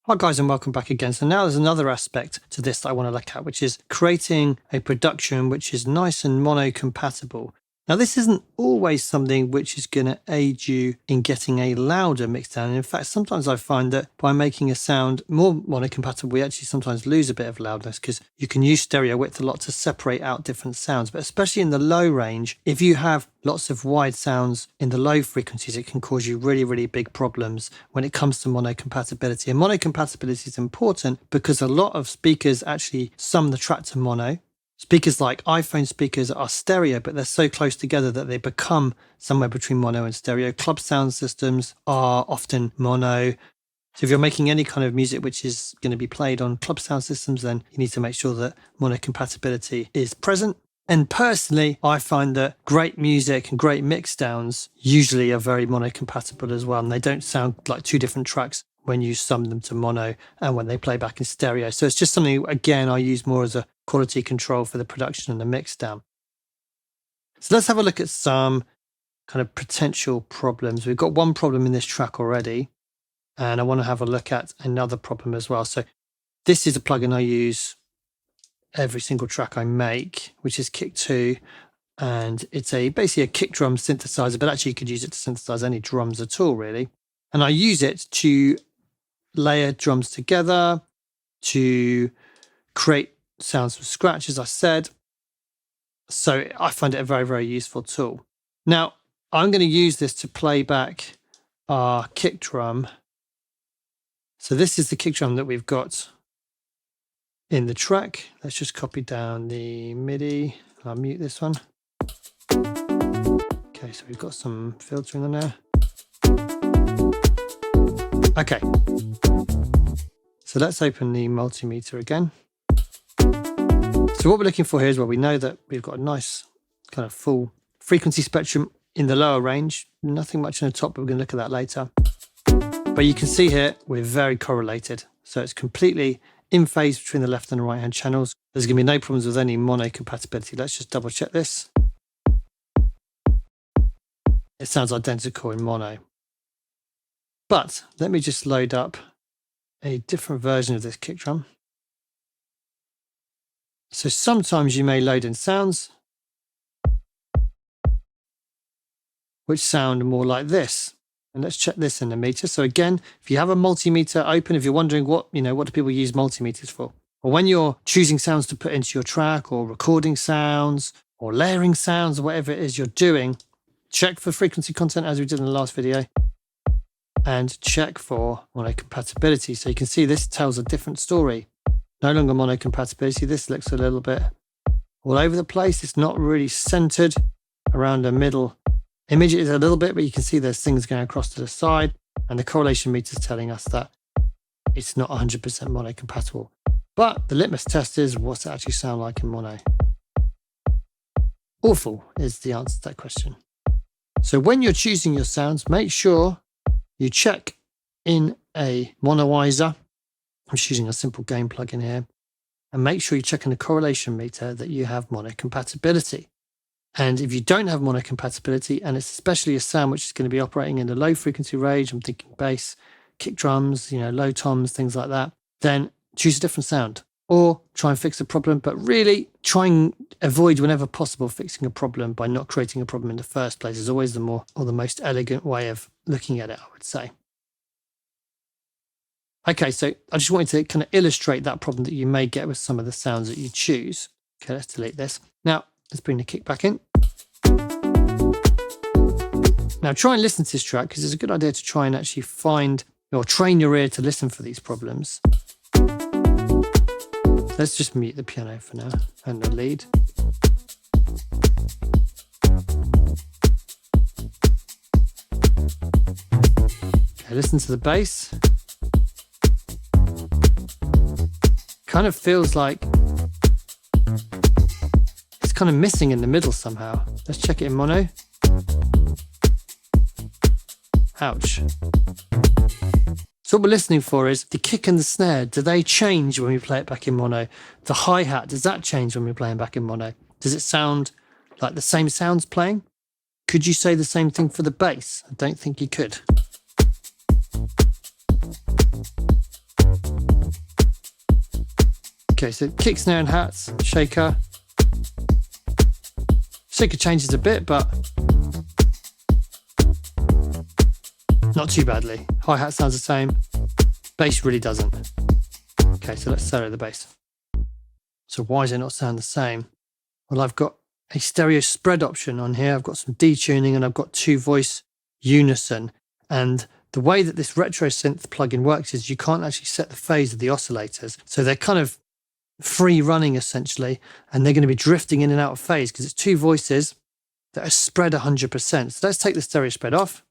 Hi guys, and welcome back again. So now there's another aspect to this that I want to look at, which is creating a production which is nice and mono compatible. Now this isn't always something which is going to aid you in getting a louder mixdown. And in fact, sometimes I find that by making a sound more mono compatible, we actually sometimes lose a bit of loudness because you can use stereo width a lot to separate out different sounds. But especially in the low range, if you have lots of wide sounds in the low frequencies, it can cause you really, really big problems when it comes to mono compatibility. And mono compatibility is important because a lot of speakers actually sum the track to mono. Speakers like iPhone speakers are stereo, but they're so close together that they become somewhere between mono and stereo. Club sound systems are often mono. So if you're making any kind of music which is going to be played on club sound systems, then you need to make sure that mono compatibility is present. And personally, I find that great music and great mixdowns usually are very mono compatible as well. And they don't sound like two different tracks when you sum them to mono and when they play back in stereo. So it's just something, again, I use more as a quality control for the production and the mixdown. So let's have a look at some kind of potential problems. We've got one problem in this track already, and I want to have a look at another problem as well. So this is a plugin I use every single track I make, which is Kick 2, and it's basically a kick drum synthesizer, but actually you could use it to synthesize any drums at all, really. And I use it to layer drums together, to create sounds from scratch, as I said. So I find it a very, very useful tool. Now, I'm going to use this to play back our kick drum. So this is the kick drum that we've got in the track. Let's just copy down the MIDI. I'll mute this one. Okay, so we've got some filtering on there. Okay, so let's open the multimeter again. So what we're looking for here is, well, we know that we've got a nice kind of full frequency spectrum in the lower range, nothing much in the top, but we're going to look at that later. But you can see here, we're very correlated. So it's completely in phase between the left and the right hand channels. There's going to be no problems with any mono compatibility. Let's just double check this. It sounds identical in mono. But let me just load up a different version of this kick drum. So sometimes you may load in sounds which sound more like this. And let's check this in the meter. So again, if you have a multimeter open, if you're wondering what do people use multimeters for? Well, when you're choosing sounds to put into your track, or recording sounds, or layering sounds, or whatever it is you're doing, check for frequency content as we did in the last video, and check for mono compatibility. So you can see this tells a different story. No longer mono compatibility. This looks a little bit all over the place. It's not really centered around the middle image. It is a little bit, but you can see there's things going across to the side, and the correlation meter is telling us that it's not 100% mono compatible. But the litmus test is, what's it actually sound like in mono? Awful is the answer to that question. So when you're choosing your sounds, make sure you check in a monoizer. I'm just using a simple gain plugin here. And make sure you check in the correlation meter that you have mono compatibility. And if you don't have mono compatibility, and it's especially a sound which is going to be operating in the low frequency range, I'm thinking bass, kick drums, low toms, things like that, then choose a different sound or try and fix the problem. But really try and avoid, whenever possible, fixing a problem by not creating a problem in the first place is always the most elegant way of looking at it, I would say. Okay, so I just wanted to kind of illustrate that problem that you may get with some of the sounds that you choose. Okay, let's delete this. Now, let's bring the kick back in. Now, try and listen to this track, because it's a good idea to try and actually find or train your ear to listen for these problems. Let's just mute the piano for now and the lead. Okay, listen to the bass. Kind of feels like it's kind of missing in the middle somehow. Let's check it in mono. Ouch. So what we're listening for is the kick and the snare. Do they change when we play it back in mono? The hi-hat, does that change when we're playing back in mono? Does it sound like the same sounds playing? Could you say the same thing for the bass? I don't think you could. Okay, so kick, snare and hats, shaker. Shaker changes a bit, but not too badly. Hi-hat sounds the same. Bass really doesn't. Okay, so let's solo the bass. So why does it not sound the same? Well, I've got a stereo spread option on here. I've got some detuning and I've got 2-voice unison. And the way that this retro synth plugin works is you can't actually set the phase of the oscillators. So they're kind of free running essentially, and they're going to be drifting in and out of phase because it's 2 voices that are spread 100%. So let's take the stereo spread off.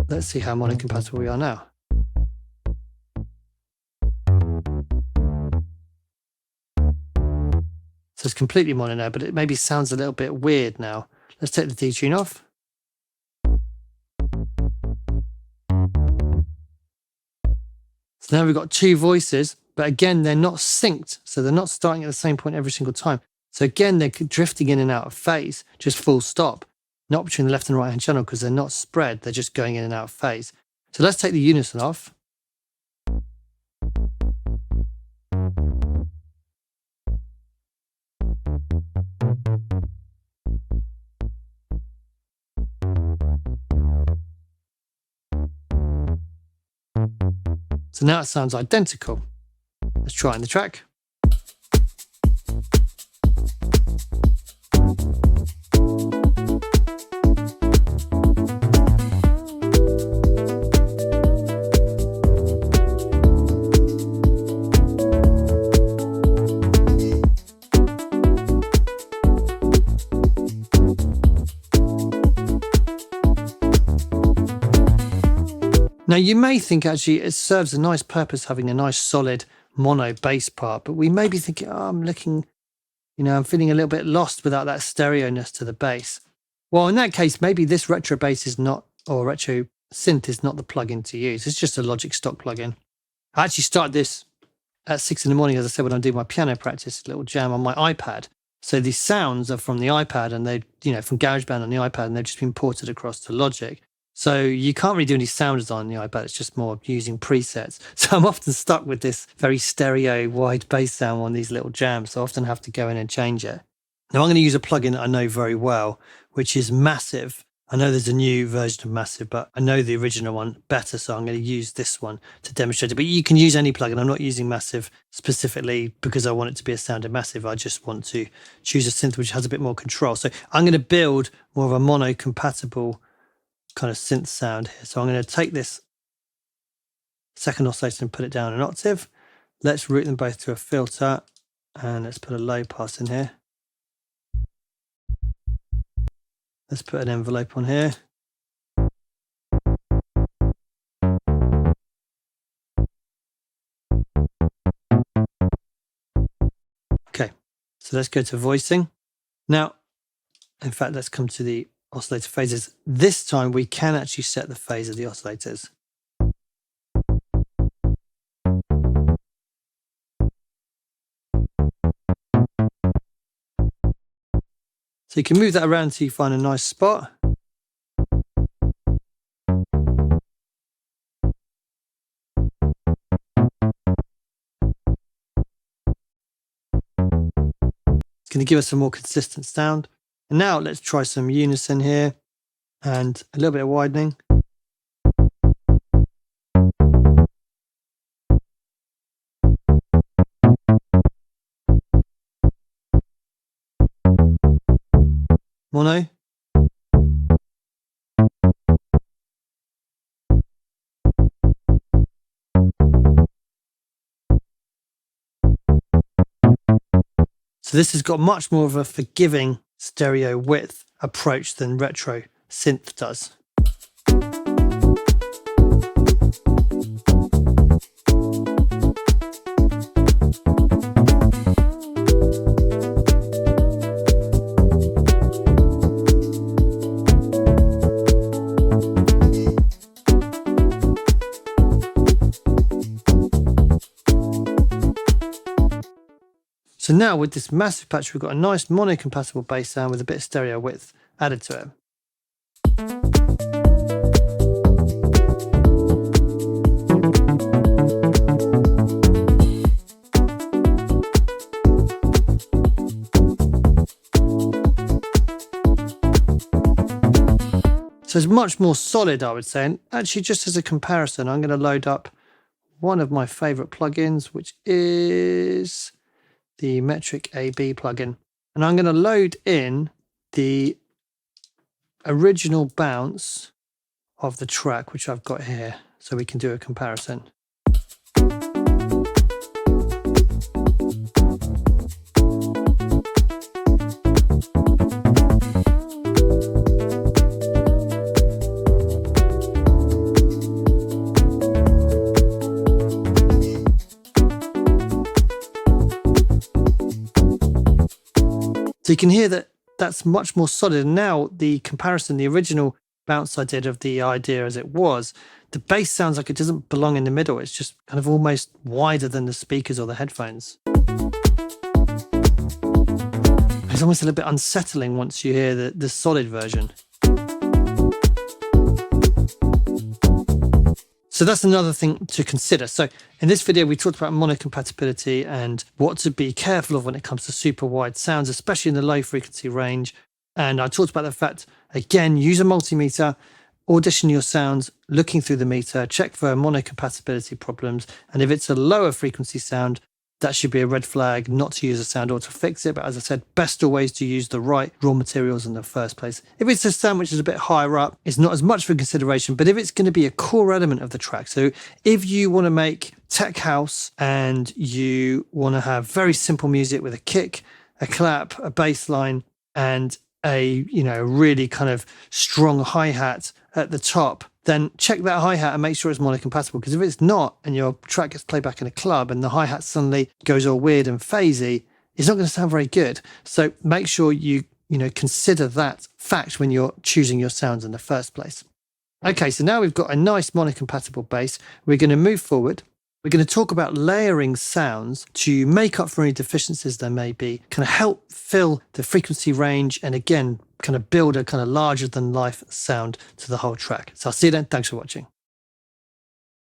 Let's see how mono-compatible we are now. So it's completely mono now, but it maybe sounds a little bit weird now. Let's take the detune off. So now we've got 2 voices, but again, they're not synced. So they're not starting at the same point every single time. So again, they're drifting in and out of phase, just full stop. Not between the left and right hand channel because they're not spread. They're just going in and out of phase. So let's take the unison off. So now it sounds identical. Let's try in the track. Now you may think actually it serves a nice purpose having a nice solid mono bass part, but we may be thinking, oh, I'm looking, I'm feeling a little bit lost without that stereo-ness to the bass. Well, in that case, maybe this retro bass is not, or retro synth is not the plugin to use. It's just a Logic stock plugin. I actually started this at 6 in the morning, as I said, when I'm doing my piano practice, a little jam on my iPad. So these sounds are from the iPad and they, from GarageBand on the iPad, and they've just been ported across to Logic. So you can't really do any sound design on the iPad. It's just more using presets. So I'm often stuck with this very stereo wide bass sound on these little jams. So I often have to go in and change it. Now I'm going to use a plugin that I know very well, which is Massive. I know there's a new version of Massive, but I know the original one better. So I'm going to use this one to demonstrate it. But you can use any plugin. I'm not using Massive specifically because I want it to be a sound of Massive. I just want to choose a synth which has a bit more control. So I'm going to build more of a mono compatible kind of synth sound here. So I'm going to take this second oscillator and put it down an octave. Let's route them both to a filter and let's put a low pass in here. Let's put an envelope on here. Okay, so let's go to voicing. Now, in fact, let's come to the oscillator phases. This time we can actually set the phase of the oscillators. So you can move that around until you find a nice spot. It's going to give us a more consistent sound. And now let's try some unison here and a little bit of widening. Mono. So this has got much more of a forgiving stereo width approach than retro synth does. So now with this massive patch, we've got a nice mono-compatible bass sound with a bit of stereo width added to it. So it's much more solid, I would say. And actually, just as a comparison, I'm going to load up one of my favorite plugins, which is the Neutrik AB plugin. And I'm going to load in the original bounce of the track, which I've got here, so we can do a comparison. So you can hear that that's much more solid. And now the comparison, the original bounce I did of the idea as it was, the bass sounds like it doesn't belong in the middle. It's just kind of almost wider than the speakers or the headphones. It's almost a little bit unsettling once you hear the solid version. So that's another thing to consider. So in this video, we talked about mono compatibility and what to be careful of when it comes to super wide sounds, especially in the low frequency range. And I talked about the fact, again, use a multimeter, audition your sounds, looking through the meter, check for mono compatibility problems. And if it's a lower frequency sound, that should be a red flag not to use a sound or to fix it. But as I said, best always to use the right raw materials in the first place. If it's a sound which is a bit higher up, it's not as much for consideration, but if it's going to be a core element of the track. So if you want to make tech house and you want to have very simple music with a kick, a clap, a bass line, and a, really kind of strong hi-hat at the top, then check that hi-hat and make sure it's mono compatible. Because if it's not, and your track gets played back in a club and the hi-hat suddenly goes all weird and phasey, it's not going to sound very good. So make sure you consider that fact when you're choosing your sounds in the first place. Okay, so now we've got a nice mono compatible bass. We're going to move forward. We're going to talk about layering sounds to make up for any deficiencies there may be, kind of help fill the frequency range, and again, kind of build a kind of larger than life sound to the whole track. So I'll see you then. Thanks for watching.